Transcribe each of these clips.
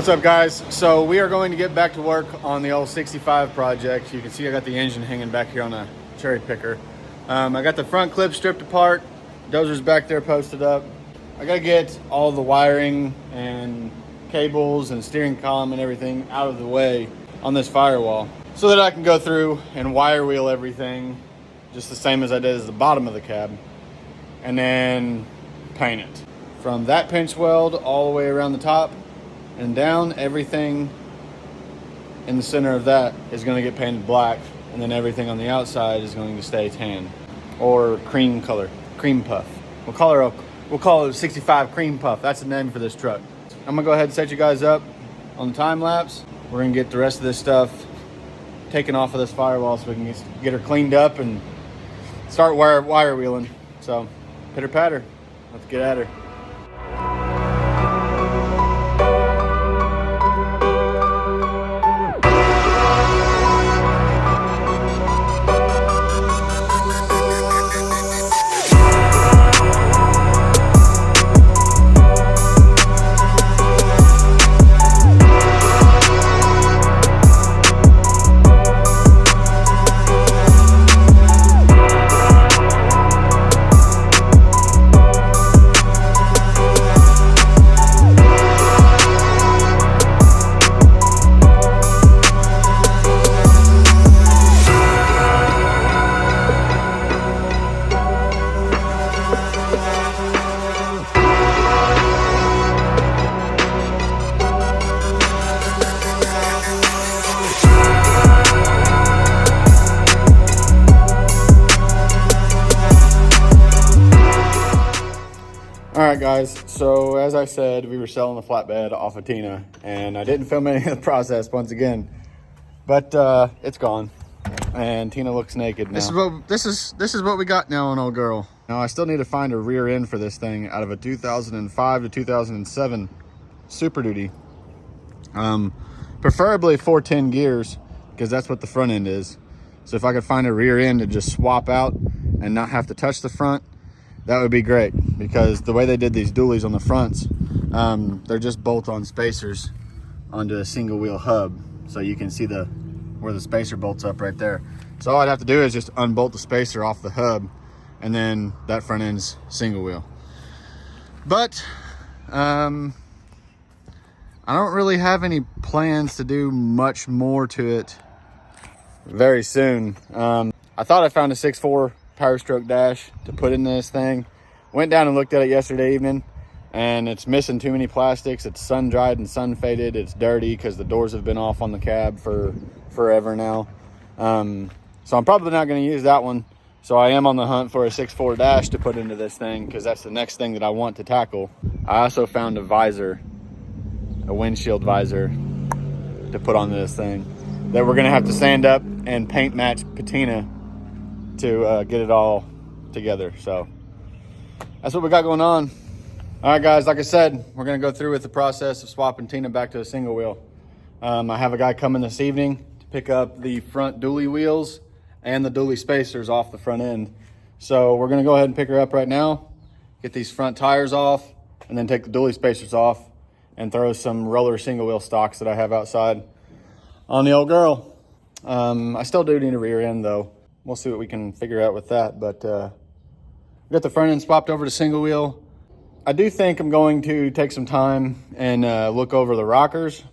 What's up, guys? So we are going to get back to work on the old 65 project. You can see I got the engine hanging back here on a cherry picker. I got the front clip stripped apart. Dozer's back there posted up. I gotta get all the wiring and cables and steering column and everything out of the way on this firewall so that I can go through and wire wheel everything just the same as I did as the bottom of the cab, and then paint it. From that pinch weld all the way around the top and down, everything in the center of that is going to get painted black, and then everything on the outside is going to stay tan or cream color, cream puff. We'll call it a 65 cream puff. That's the name for this truck. I'm gonna go ahead and set you guys up on the time lapse. We're gonna get the rest of this stuff taken off of this firewall so we can get her cleaned up and start wire wheeling. So pitter patter, let's get at her. Alright guys, so as I said, we were selling the flatbed off of Tina, and I didn't film any of the process once again, but it's gone, and Tina looks naked now. This is what we got now on old girl. Now I still need to find a rear end for this thing out of a 2005 to 2007 Super Duty. Preferably 410 gears, because that's what the front end is. So if I could find a rear end to just swap out and not have to touch the front, that would be great, because the way they did these dualies on the fronts, they're just bolt-on spacers onto a single wheel hub. So you can see where the spacer bolts up right there. So all I'd have to do is just unbolt the spacer off the hub, and then that front end's single wheel. But I don't really have any plans to do much more to it very soon. I thought I found a 6.4 Power Stroke dash to put in this thing. Went down and looked at it yesterday evening, and it's missing too many plastics. It's sun dried and sun faded. It's dirty because the doors have been off on the cab for forever now. So I'm probably not going to use that one. So I am on the hunt for a 6.4 dash to put into this thing, because that's the next thing that I want to tackle. I also found a visor, a windshield visor to put onto this thing that we're going to have to sand up and paint match patina to get it all together. So that's what we got going on. All right guys, like I said, we're gonna go through with the process of swapping Tina back to a single wheel. I have a guy coming this evening to pick up the front dually wheels and the dually spacers off the front end. So we're gonna go ahead and pick her up right now, get these front tires off, and then take the dually spacers off and throw some roller single wheel stocks that I have outside on the old girl. I still do need a rear end though. We'll see what we can figure out with that, but we got the front end swapped over to single wheel. I do think I'm going to take some time and look over the rockers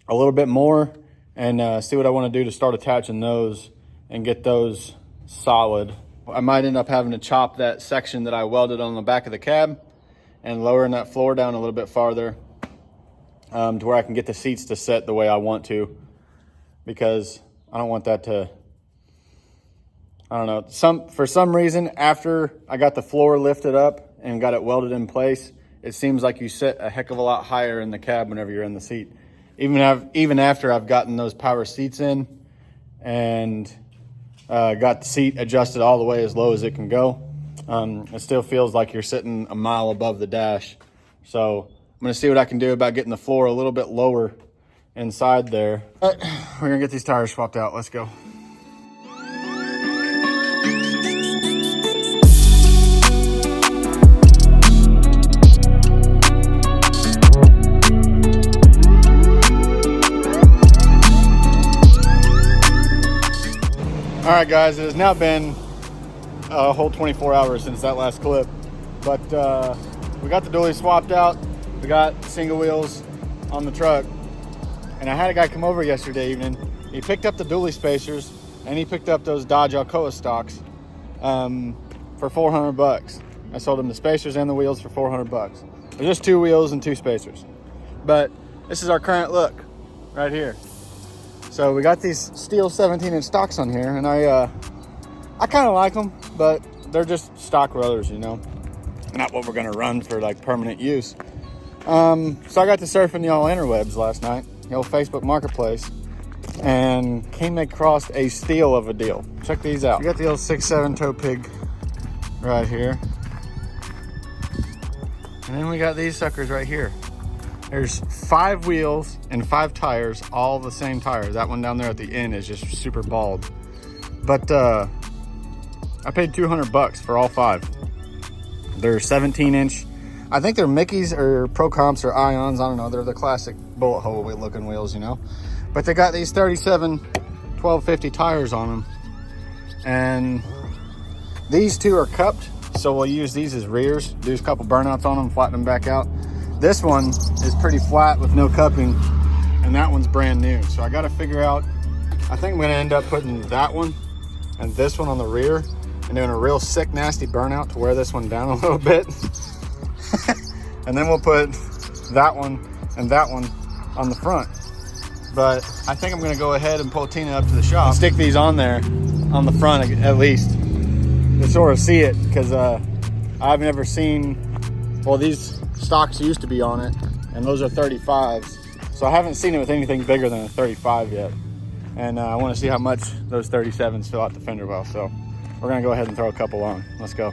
a little bit more and see what I want to do to start attaching those and get those solid. I might end up having to chop that section that I welded on the back of the cab and lowering that floor down a little bit farther to where I can get the seats to set the way I want to, because I don't want that to, I don't know, for some reason, after I got the floor lifted up and got it welded in place, it seems like you sit a heck of a lot higher in the cab whenever you're in the seat. Even after I've gotten those power seats in and got the seat adjusted all the way as low as it can go, it still feels like you're sitting a mile above the dash. So I'm gonna see what I can do about getting the floor a little bit lower inside there. All right, we're gonna get these tires swapped out. Let's go. right, guys, it has now been a whole 24 hours since that last clip, but we got the dually swapped out. We got single wheels on the truck, and I had a guy come over yesterday evening. He picked up the dually spacers and he picked up those Dodge Alcoa stocks for 400 bucks. I sold him the spacers and the wheels for 400 bucks. They're just 2 wheels and 2 spacers, but this is our current look right here. So we got these steel 17-inch stocks on here, and I kind of like them, but they're just stock rollers, you know, not what we're gonna run for like permanent use. So I got to surfing the all interwebs last night, the old Facebook Marketplace, and came across a steal of a deal. Check these out. We got the old 6.7 tow pig right here, and then we got these suckers right here. There's 5 wheels and 5 tires, all the same tires. That one down there at the end is just super bald. But I paid 200 bucks for all 5. They're 17-inch. I think they're Mickeys or Pro Comps or Ions. I don't know. They're the classic bullet hole looking wheels, you know. But they got these 37 1250 tires on them. And these 2 are cupped, so we'll use these as rears. Do a couple burnouts on them, flatten them back out. This one is pretty flat with no cupping, and that one's brand new. So I got to figure out, I think I'm going to end up putting that one and this one on the rear and doing a real sick, nasty burnout to wear this one down a little bit. And then we'll put that one and that one on the front. But I think I'm going to go ahead and pull Tina up to the shop and stick these on there on the front at least to sort of see it, because I've never seen, well, these stocks used to be on it, and those are 35s, so I haven't seen it with anything bigger than a 35 yet. And I want to see how much those 37s fill out the fender well, so we're gonna go ahead and throw a couple on. Let's go.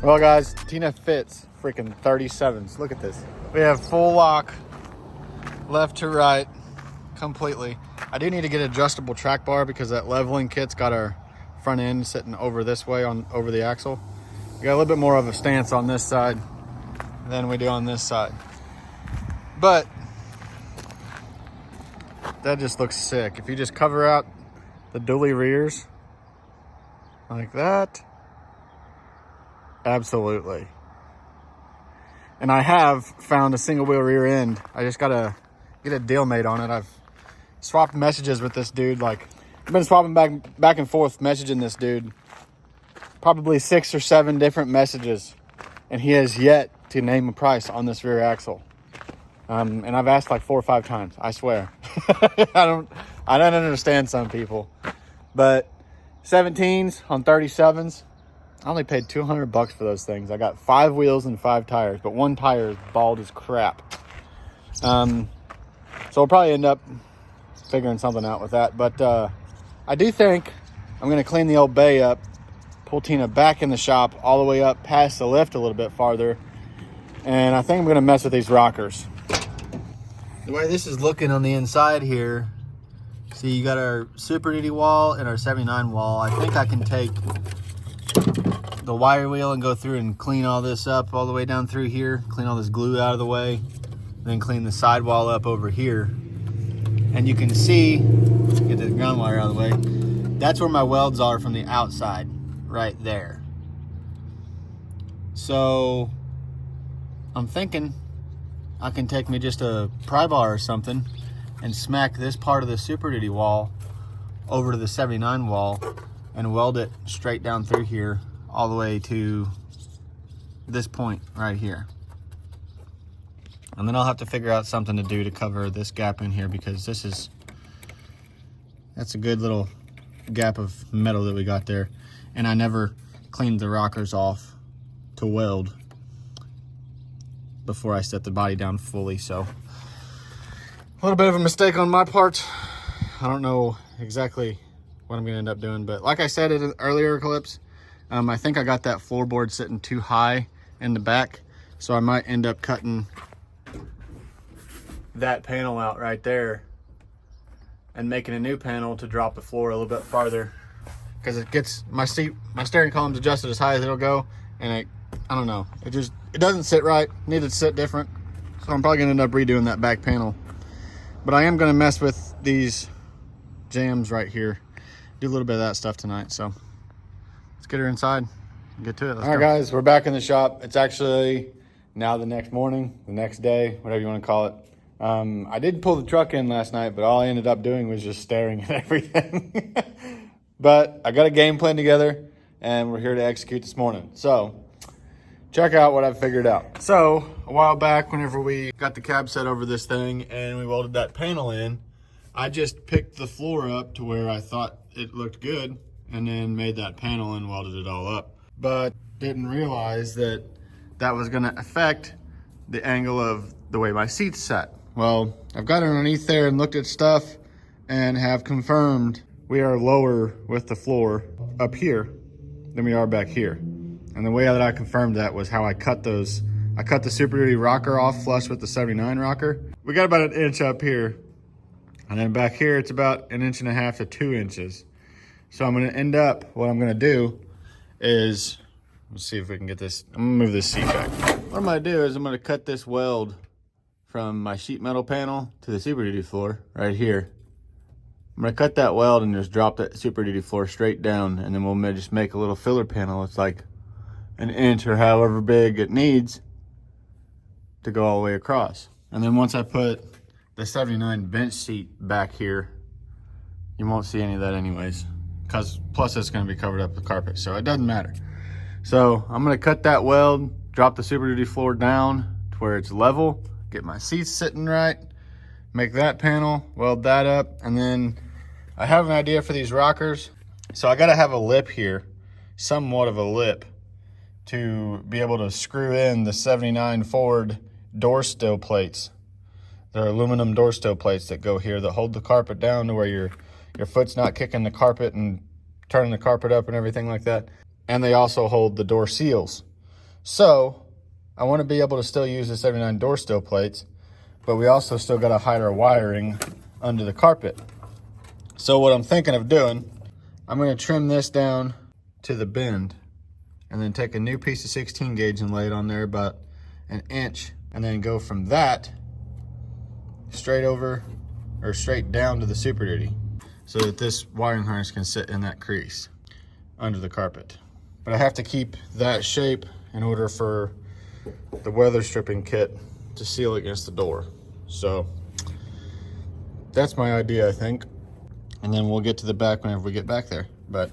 Well, guys, Tina fits freaking 37s. Look at this. We have full lock, left to right, completely. I do need to get an adjustable track bar because that leveling kit's got our front end sitting over this way over the axle. We got a little bit more of a stance on this side than we do on this side. But that just looks sick. If you just cover out the dually rears like that, absolutely. And I have found a single wheel rear end. I just gotta get a deal made on it. I've swapped messages with this dude. Like, I've been swapping back and forth messaging this dude probably 6 or 7 different messages, and he has yet to name a price on this rear axle. And I've asked like 4 or 5 times, I swear. I don't understand some people, but 17s on 37s, I only paid 200 bucks for those things. I got 5 wheels and 5 tires, but 1 tire is bald as crap. So we'll probably end up figuring something out with that. But I do think I'm going to clean the old bay up, pull Tina back in the shop all the way up past the lift a little bit farther. And I think I'm going to mess with these rockers. The way this is looking on the inside here, see, you got our Super Duty wall and our 79 wall. I think I can take the wire wheel and go through and clean all this up all the way down through here, clean all this glue out of the way, then clean the sidewall up over here. And you can see, get the ground wire out of the way, that's where my welds are from the outside, right there. So I'm thinking I can take me just a pry bar or something and smack this part of the Super Duty wall over to the 79 wall and weld it straight down through here all the way to this point right here. And then I'll have to figure out something to do to cover this gap in here, because that's a good little gap of metal that we got there. And I never cleaned the rockers off to weld before I set the body down fully, so a little bit of a mistake on my part. I don't know exactly what I'm gonna end up doing, but like I said in earlier clips, I think I got that floorboard sitting too high in the back, So I might end up cutting that panel out right there and making a new panel to drop the floor a little bit farther, because it gets my steering column's adjusted as high as it'll go, and I don't know, it doesn't sit right. Needed to sit different, so I'm probably gonna end up redoing that back panel. But I am gonna mess with these jams right here, do a little bit of that stuff tonight. So let's get her inside and get to it. All right, guys, we're back in the shop. It's actually now the next morning, the next day, whatever you want to call it. I did pull the truck in last night, but all I ended up doing was just staring at everything. But I got a game plan together, and we're here to execute this morning. So check out what I've figured out. So a while back, whenever we got the cab set over this thing and we welded that panel in, I just picked the floor up to where I thought it looked good and then made that panel and welded it all up. But didn't realize that that was gonna affect the angle of the way my seat's sat. Well, I've got underneath there and looked at stuff and have confirmed we are lower with the floor up here than we are back here. And the way that I confirmed that was how I cut those. I cut the Super Duty rocker off flush with the 79 rocker. We got about 1 inch up here. And then back here, it's about 1.5 inches to 2 inches. So I'm gonna end up, what I'm gonna do is, let's see if we can get this, I'm gonna move this seat back. What I'm gonna do is I'm gonna cut this weld from my sheet metal panel to the Super Duty floor right here. I'm gonna cut that weld and just drop that Super Duty floor straight down, and then we'll just make a little filler panel. It's like 1 inch or however big it needs to go all the way across. And then once I put the 79 bench seat back here, you won't see any of that anyways, because plus it's gonna be covered up with carpet, so it doesn't matter. So I'm gonna cut that weld, drop the Super Duty floor down to where it's level, get my seats sitting right, make that panel, weld that up, and then I have an idea for these rockers. So I gotta have a lip here, somewhat of a lip, to be able to screw in the 79 Ford door still plates. They're aluminum door still plates that go here that hold the carpet down to where your foot's not kicking the carpet and turning the carpet up and everything like that. And they also hold the door seals. So I want to be able to still use the 79 door still plates, but we also still got to hide our wiring under the carpet. So what I'm thinking of doing, I'm going to trim this down to the bend and then take a new piece of 16 gauge and lay it on there about 1 inch, and then go from that straight over or straight down to the Super Duty, so that this wiring harness can sit in that crease under the carpet. But I have to keep that shape in order for the weather stripping kit to seal against the door. So that's my idea, I think. And then we'll get to the back whenever we get back there. But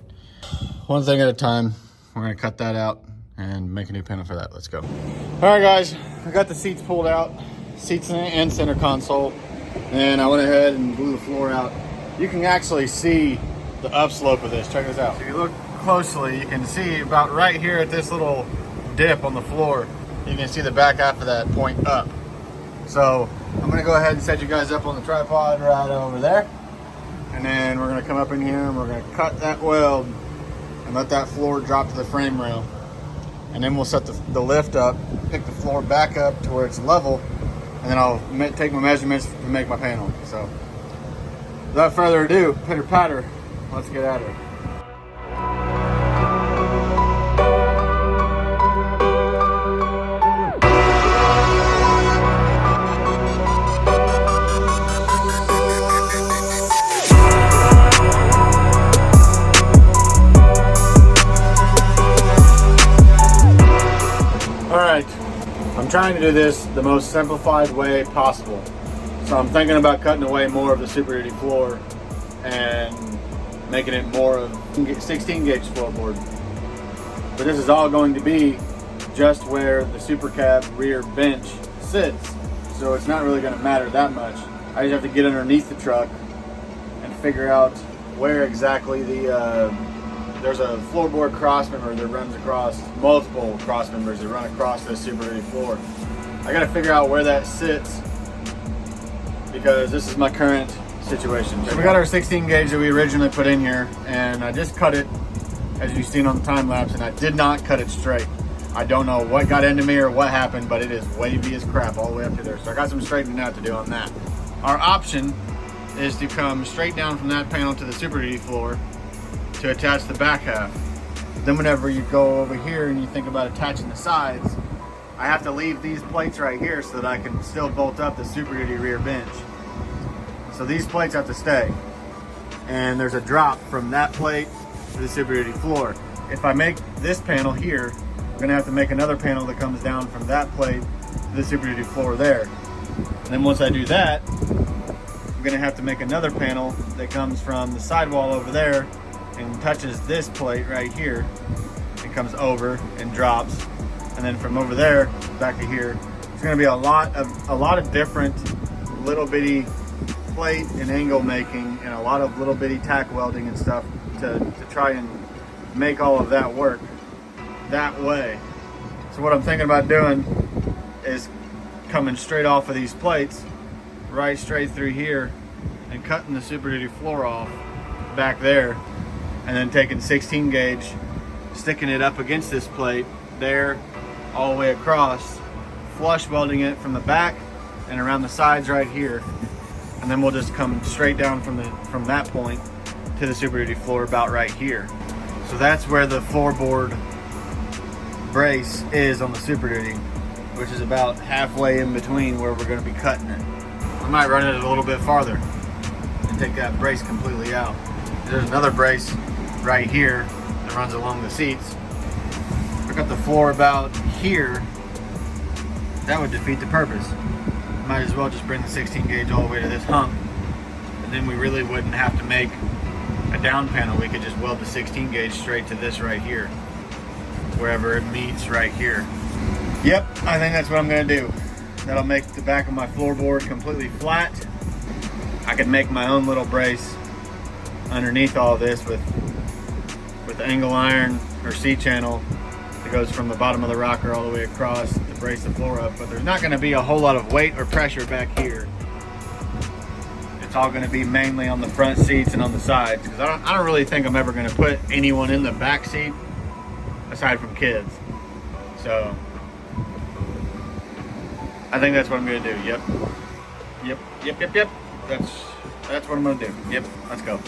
one thing at a time, we're gonna cut that out and make a new panel for that. Let's go. All right, guys, I got the seats pulled out, seats and center console, and I went ahead and blew the floor out. You can actually see the upslope of this. Check this out. If you look closely, you can see about right here at this little dip on the floor, you can see the back half of that point up. So I'm gonna go ahead and set you guys up on the tripod right over there. And then we're gonna come up in here and we're gonna cut that weld and let that floor drop to the frame rail. And then we'll set the lift up, pick the floor back up to where it's level, and then I'll take my measurements to make my panel. So without further ado, pitter patter, let's get at it. I'm trying to do this the most simplified way possible. So I'm thinking about cutting away more of the Super Duty floor and making it more of 16 gauge floorboard. But this is all going to be just where the Super Cab rear bench sits. So it's not really going to matter that much. I just have to get underneath the truck and figure out where exactly there's a floorboard cross member that runs across, multiple cross members that run across this Super Duty floor. I gotta figure out where that sits because this is my current situation. So we got our 16 gauge that we originally put in here, and I just cut it, as you've seen on the time lapse, and I did not cut it straight. I don't know what got into me or what happened, but it is wavy as crap all the way up to there. So I got some straightening out to do on that. Our option is to come straight down from that panel to the Super Duty floor to attach the back half. Then whenever you go over here and you think about attaching the sides, I have to leave these plates right here so that I can still bolt up the Super Duty rear bench. So these plates have to stay. And there's a drop from that plate to the Super Duty floor. If I make this panel here, I'm gonna have to make another panel that comes down from that plate to the Super Duty floor there. And then once I do that, I'm gonna have to make another panel that comes from the sidewall over there and touches this plate right here. It comes over and drops. And then from over there back to here, it's gonna be a lot of different little bitty plate and angle making and a lot of little bitty tack welding and stuff to try and make all of that work that way. So what I'm thinking about doing is coming straight off of these plates, right straight through here, and cutting the Super Duty floor off back there, and then taking 16 gauge, sticking it up against this plate there, all the way across, flush welding it from the back and around the sides right here, and then we'll just come straight down from that point to the Super Duty floor about right here. So that's where the floorboard brace is on the Super Duty, which is about halfway in between where we're going to be cutting it. I might run it a little bit farther and take that brace completely out. There's another brace right here that runs along the seats. If I cut the floor about here, that would defeat the purpose. Might as well just bring the 16 gauge all the way to this hump, and then we really wouldn't have to make a down panel. We could just weld the 16 gauge straight to this right here, wherever it meets right here. Yep, I think that's what I'm gonna do. That'll make the back of my floorboard completely flat. I could make my own little brace underneath all this with angle iron or C-channel that goes from the bottom of the rocker all the way across to brace the floor up, but there's not gonna be a whole lot of weight or pressure back here. It's all gonna be mainly on the front seats and on the sides, because I don't really think I'm ever gonna put anyone in the back seat aside from kids. So I think that's what I'm gonna do. Yep. That's what I'm gonna do. Yep, let's go.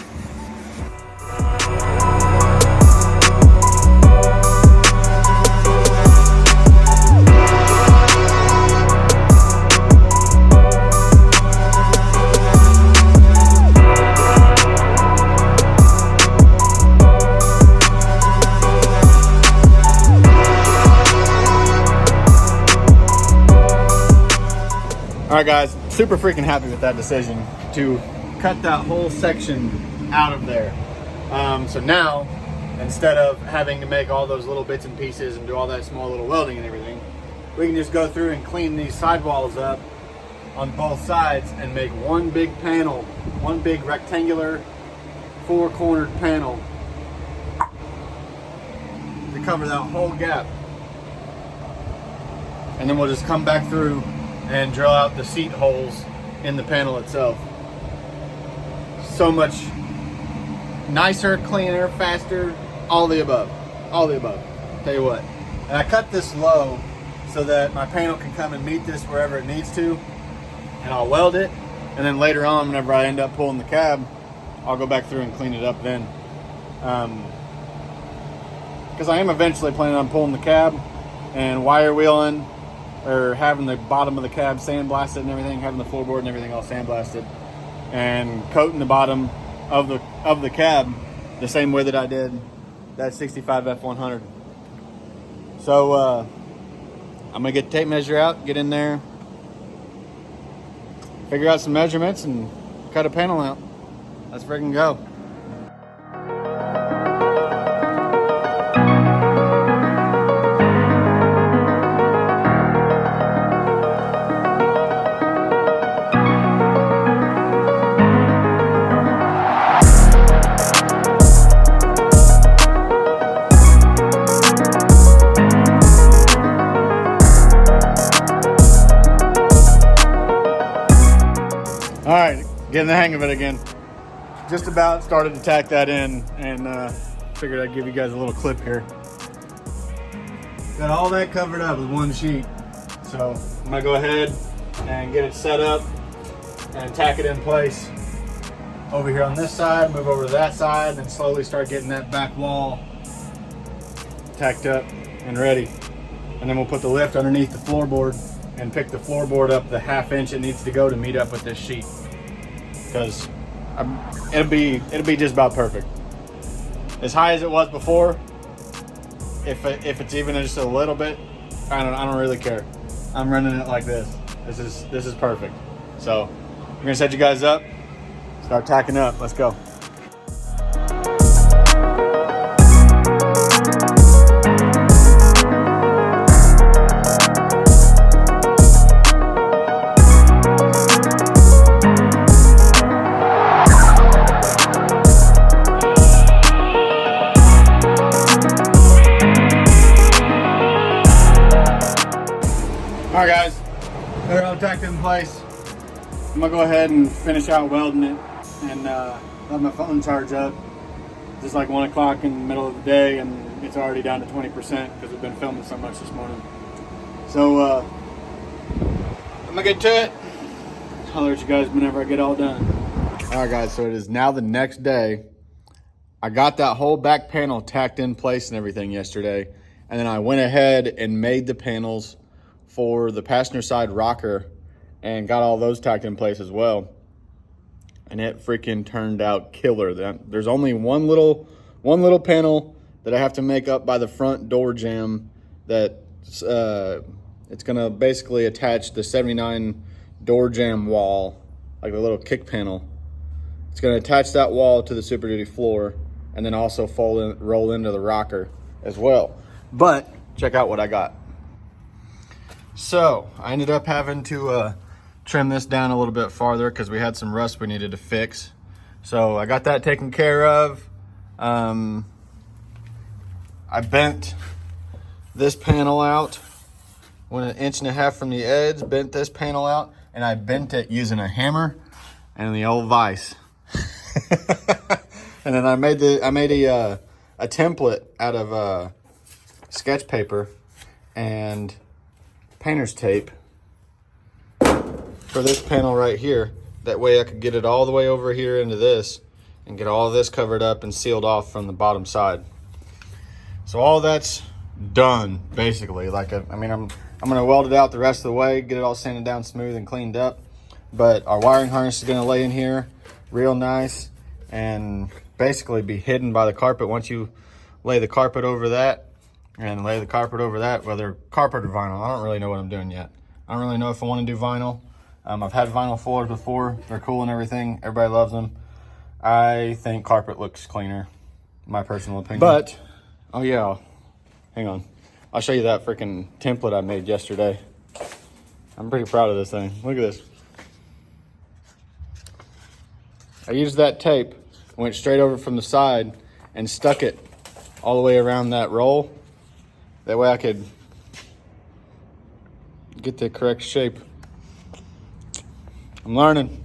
All right, guys, super freaking happy with that decision to cut that whole section out of there. So now, instead of having to make all those little bits and pieces and do all that small little welding and everything, we can just go through and clean these sidewalls up on both sides and make one big panel, one big rectangular, four-cornered panel to cover that whole gap. And then we'll just come back through and drill out the seat holes in the panel itself. So much nicer, cleaner, faster, all the above. All the above. Tell you what. And I cut this low so that my panel can come and meet this wherever it needs to, and I'll weld it, and then later on, whenever I end up pulling the cab, I'll go back through and clean it up then. Because I am eventually planning on pulling the cab and wire wheeling, or having the bottom of the cab sandblasted and everything, having the floorboard and everything all sandblasted, and coating the bottom of the cab the same way that I did that 65 F100. So I'm gonna get the tape measure out, get in there, figure out some measurements, and cut a panel out. Let's freaking go. All right, getting the hang of it again. Just about started to tack that in, and figured I'd give you guys a little clip here. Got all that covered up with one sheet. So I'm gonna go ahead and get it set up and tack it in place over here on this side, move over to that side, and then slowly start getting that back wall tacked up and ready. And then we'll put the lift underneath the floorboard and pick the floorboard up the 1/2 inch it needs to go to meet up with this sheet, because it'll be just about perfect. As high as it was before, if it's even just a little bit, I don't really care. I'm running it like this. This is perfect. So we're gonna set you guys up, start tacking up. Let's go. All right, guys, they're all tacked in place. I'm gonna go ahead and finish out welding it and let my phone charge up. It's just like 1 o'clock in the middle of the day, and it's already down to 20% because we've been filming so much this morning. So I'm gonna get to it. I'll let you guys whenever I get all done. All right, guys, so it is now the next day. I got that whole back panel tacked in place and everything yesterday, and then I went ahead and made the panels for the passenger side rocker and got all those tacked in place as well. And it freaking turned out killer. There's only one little panel that I have to make up by the front door jamb that it's gonna basically attach the 79 door jamb wall, like the little kick panel. It's gonna attach that wall to the Super Duty floor and then also roll into the rocker as well. But check out what I got. So I ended up having to trim this down a little bit farther because we had some rust we needed to fix. So I got that taken care of. I bent this panel out, went 1.5 inches from the edge, bent this panel out, and I bent it using a hammer and the old vise. And then I made a template out of sketch paper and painter's tape for this panel right here. That way I could get it all the way over here into this and get all this covered up and sealed off from the bottom side. So all that's done basically. Like I'm gonna weld it out the rest of the way, get it all sanded down smooth and cleaned up. But our wiring harness is gonna lay in here real nice and basically be hidden by the carpet once you lay the carpet over that. And lay the carpet over that, whether carpet or vinyl. I don't really know what I'm doing yet. I don't really know if I want to do vinyl. I've had vinyl floors before. They're cool and everything. Everybody loves them. I think carpet looks cleaner, my personal opinion. But, oh yeah, hang on. I'll show you that freaking template I made yesterday. I'm pretty proud of this thing. Look at this. I used that tape, went straight over from the side, and stuck it all the way around that roll. That way I could get the correct shape. I'm learning.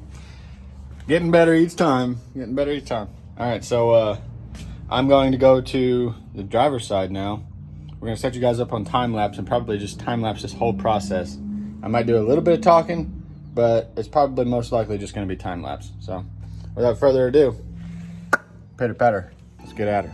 Getting better each time. All right, so I'm going to go to the driver's side now. We're gonna set you guys up on time lapse and probably just time lapse this whole process. I might do a little bit of talking, but it's probably most likely just gonna be time lapse. So without further ado, pitter patter, let's get at her.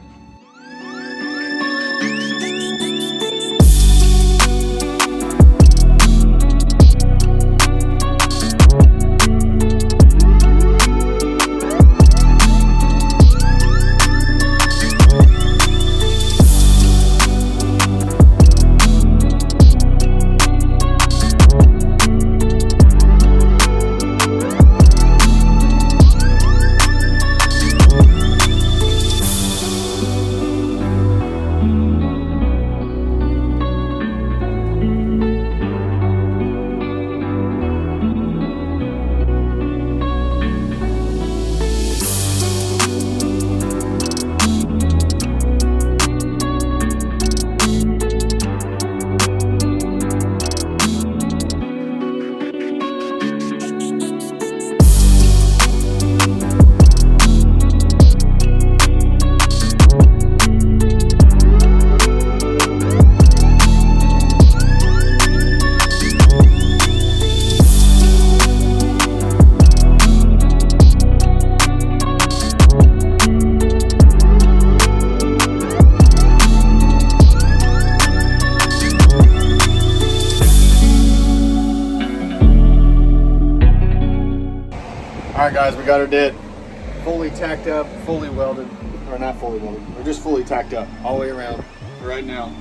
All right, guys, we got her did. Fully tacked up, fully welded, or not fully welded, we're just fully tacked up all the way around right now.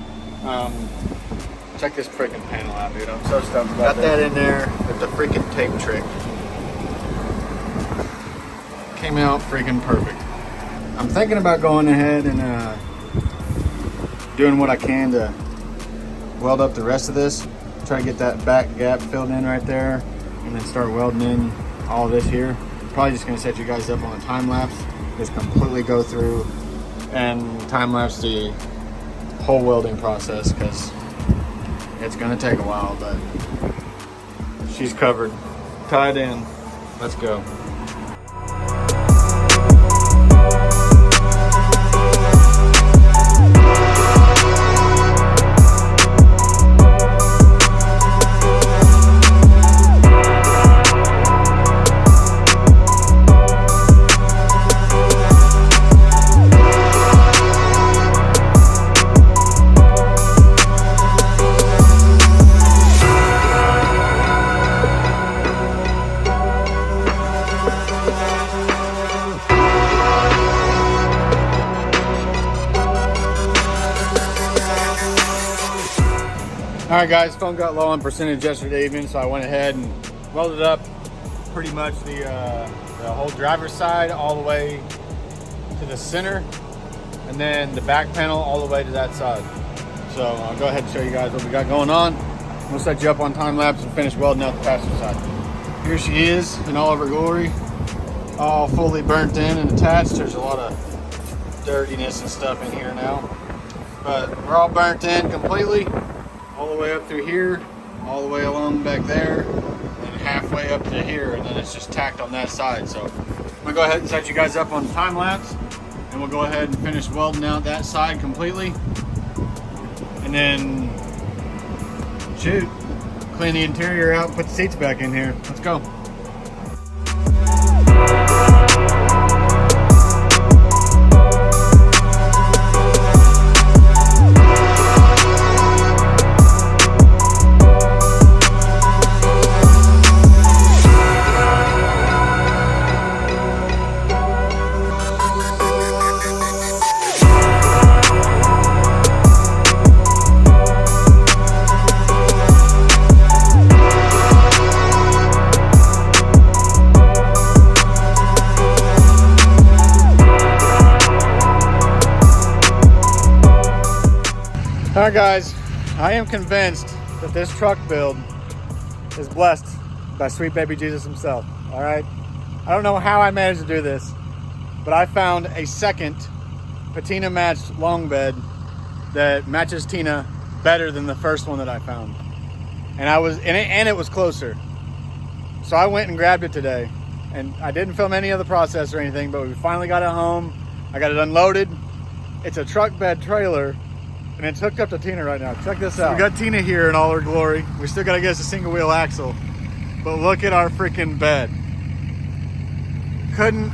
Check this freaking panel out, dude. I'm so stoked about that. Got that in there with the freaking tape trick. Came out freaking perfect. I'm thinking about going ahead and doing what I can to weld up the rest of this. Try to get that back gap filled in right there, and then start welding in all this here. Probably just gonna set you guys up on a time lapse. Just completely go through and time lapse the whole welding process, because it's gonna take a while, but she's covered, tied in. Let's go. All right, guys, phone got low on percentage yesterday evening, so I went ahead and welded up pretty much the whole driver's side all the way to the center, and then the back panel all the way to that side. So I'll go ahead and show you guys what we got going on. We'll set you up on time lapse and finish welding out the passenger side. Here she is in all of her glory, all fully burnt in and attached. There's a lot of dirtiness and stuff in here now, but we're all burnt in completely. All the way up through here, all the way along back there, and halfway up to here, and then it's just tacked on that side. So I'm gonna go ahead and set you guys up on time lapse, and we'll go ahead and finish welding out that side completely, and then shoot, clean the interior out and put the seats back in here. Let's go. All right, guys, I am convinced that this truck build is blessed by sweet baby Jesus himself. All right, I don't know how I managed to do this, but I found a second patina matched long bed that matches Tina better than the first one that I found, and it was closer. So I went and grabbed it today, and I didn't film any of the process or anything, but we finally got it home. I got it unloaded. It's a truck bed trailer, and it's hooked up to Tina right now. Check this out. We got Tina here in all her glory. We still gotta get us a single wheel axle, but look at our freaking bed. Couldn't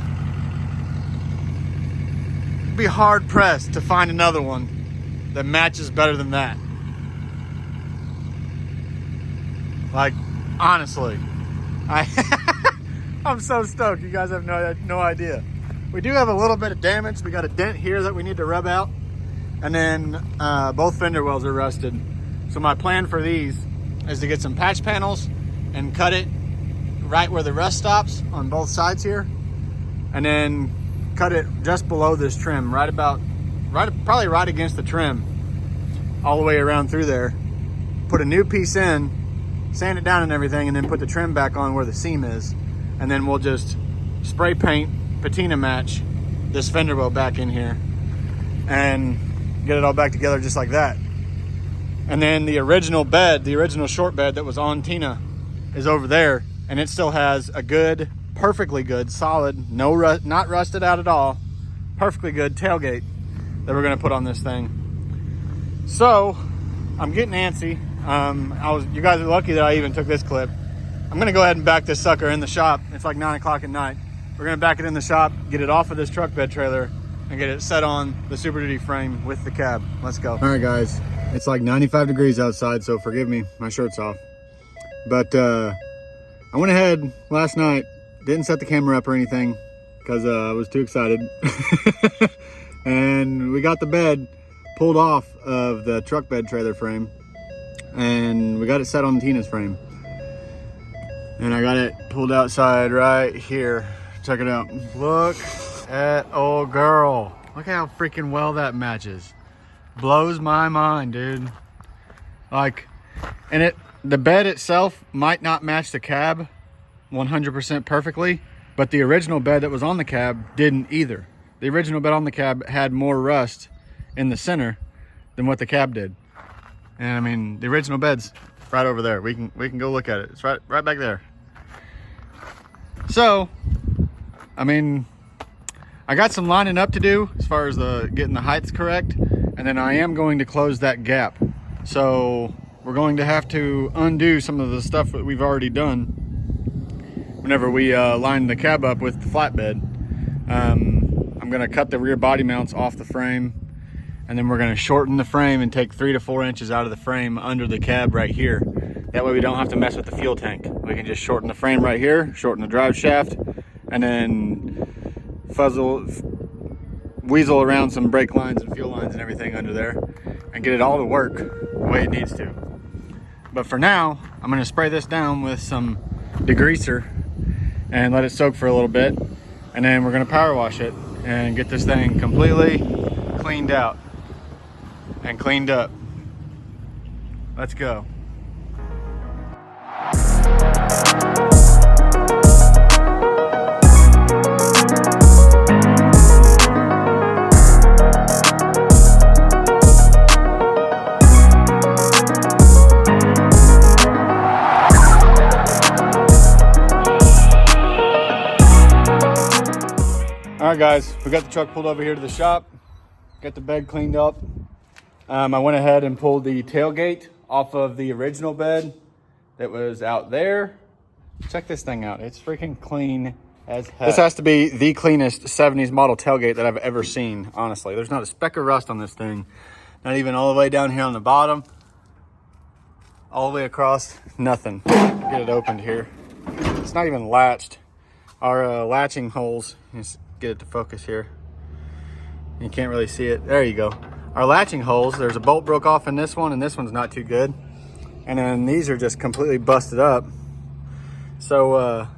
be hard pressed to find another one that matches better than that. Like, honestly, I'm so stoked. You guys have no idea. We do have a little bit of damage. We got a dent here that we need to rub out. And then both fender wells are rusted. So my plan for these is to get some patch panels and cut it right where the rust stops on both sides here. And then cut it just below this trim, probably right against the trim, all the way around through there. Put a new piece in, sand it down and everything, and then put the trim back on where the seam is. And then we'll just spray paint, patina match this fender well back in here, and get it all back together just like that. And then the original bed, the original short bed that was on Tina, is over there, and it still has a good, perfectly good, solid, not rusted out at all, perfectly good tailgate that we're gonna put on this thing. So I'm getting antsy. You guys are lucky that I even took this clip. I'm gonna go ahead and back this sucker in the shop. It's like 9 o'clock at night. We're gonna back it in the shop, get it off of this truck bed trailer, and get it set on the Super Duty frame with the cab. Let's go. All right, guys, it's like 95 degrees outside, so forgive me, my shirt's off. But I went ahead last night Didn't set the camera up or anything because I was too excited. And we got the bed pulled off of the truck bed trailer frame, and we got it set on Tina's frame. And I got it pulled outside right here. Check it out. Look at old girl. Look how freaking well that matches. Blows my mind, dude. Like, and the bed itself might not match the cab 100% perfectly, but the original bed that was on the cab didn't either. The original bed on the cab had more rust in the center than what the cab did. And I mean, the original bed's right over there. We can go look at it. It's right back there. So, I mean, I got some lining up to do as far as getting the heights correct, and then I am going to close that gap. So we're going to have to undo some of the stuff that we've already done whenever we line the cab up with the flatbed. I'm gonna cut the rear body mounts off the frame, and then we're gonna shorten the frame and take 3 to 4 inches out of the frame under the cab right here. That way we don't have to mess with the fuel tank. We can just shorten the frame right here, shorten the drive shaft, and then weasel around some brake lines and fuel lines and everything under there and get it all to work the way it needs to. But for now, I'm gonna spray this down with some degreaser and let it soak for a little bit, and then we're gonna power wash it and get this thing completely cleaned out and cleaned up. Let's go. All right, guys, we got the truck pulled over here to the shop, got the bed cleaned up. I went ahead and pulled the tailgate off of the original bed that was out there. Check this thing out. It's freaking clean as heck. This has to be the cleanest 70s model tailgate that I've ever seen, honestly. There's not a speck of rust on this thing. Not even all the way down here on the bottom. All the way across, nothing. Get it opened here. It's not even latched. Our latching holes, let's get it to focus here. You can't really see it. There you go. Our latching holes, there's a bolt broke off in this one, and this one's not too good. And then these are just completely busted up. So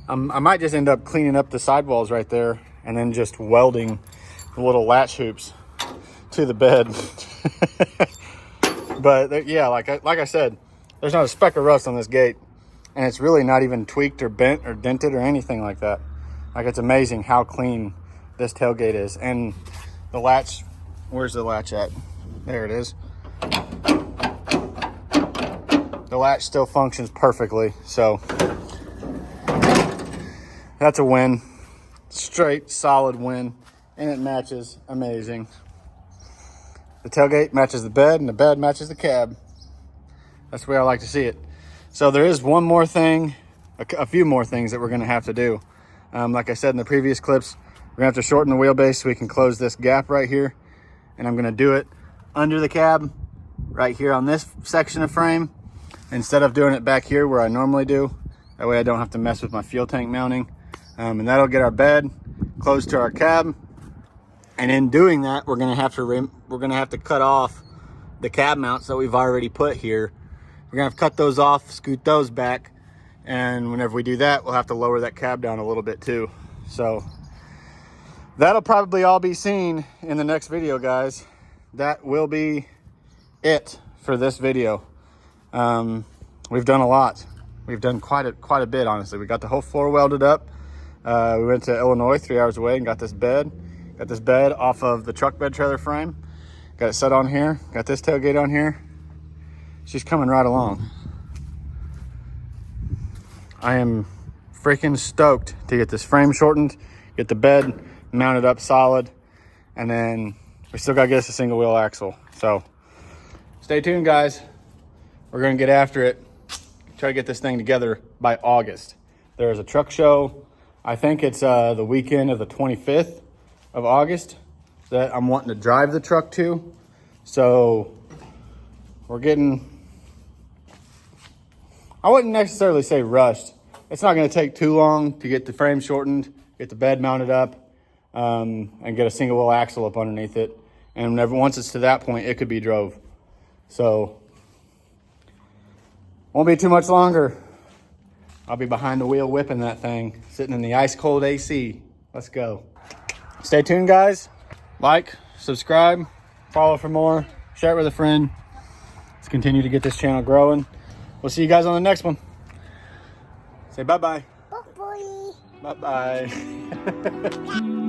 I might just end up cleaning up the sidewalls right there and then just welding the little latch hoops to the bed. But yeah, like I said, there's not a speck of rust on this gate, and it's really not even tweaked or bent or dented or anything like that. Like, it's amazing how clean this tailgate is. And the latch, where's the latch at? There it is. The latch still functions perfectly, so that's a win. Straight, solid win, and it matches amazing. The tailgate matches the bed, and the bed matches the cab. That's the way I like to see it. So there is one more thing, a few more things that we're gonna have to do. Like I said in the previous clips, we're gonna have to shorten the wheelbase so we can close this gap right here. And I'm gonna do it under the cab, right here on this section of frame, instead of doing it back here where I normally do. That way I don't have to mess with my fuel tank mounting. And that'll get our bed close to our cab. And in doing that, we're gonna have to cut off the cab mounts that we've already put here. We're gonna have to cut those off, scoot those back. And whenever we do that, we'll have to lower that cab down a little bit too. So that'll probably all be seen in the next video, guys. That will be it for this video. We've done a lot. We've done quite a bit, honestly. We got the whole floor welded up. We went to Illinois, 3 hours away, and got this bed. Got this bed off of the truck bed trailer frame. Got it set on here. Got this tailgate on here. She's coming right along. I am freaking stoked to get this frame shortened, get the bed mounted up solid, and then we still gotta get us a single wheel axle. So stay tuned, guys. We're gonna get after it. Try to get this thing together by August. There's a truck show. I think it's the weekend of the 25th of August that I'm wanting to drive the truck to. So we're getting, I wouldn't necessarily say rushed. it's not going to take too long to get the frame shortened, get the bed mounted up, and get a single wheel axle up underneath it. And once it's to that point, it could be drove. So won't be too much longer. I'll be behind the wheel whipping that thing, sitting in the ice cold AC. Let's go. Stay tuned, guys. Like, subscribe, follow for more, share it with a friend. Let's continue to get this channel growing. We'll see you guys on the next one. Say bye-bye. Bye-bye. Bye-bye.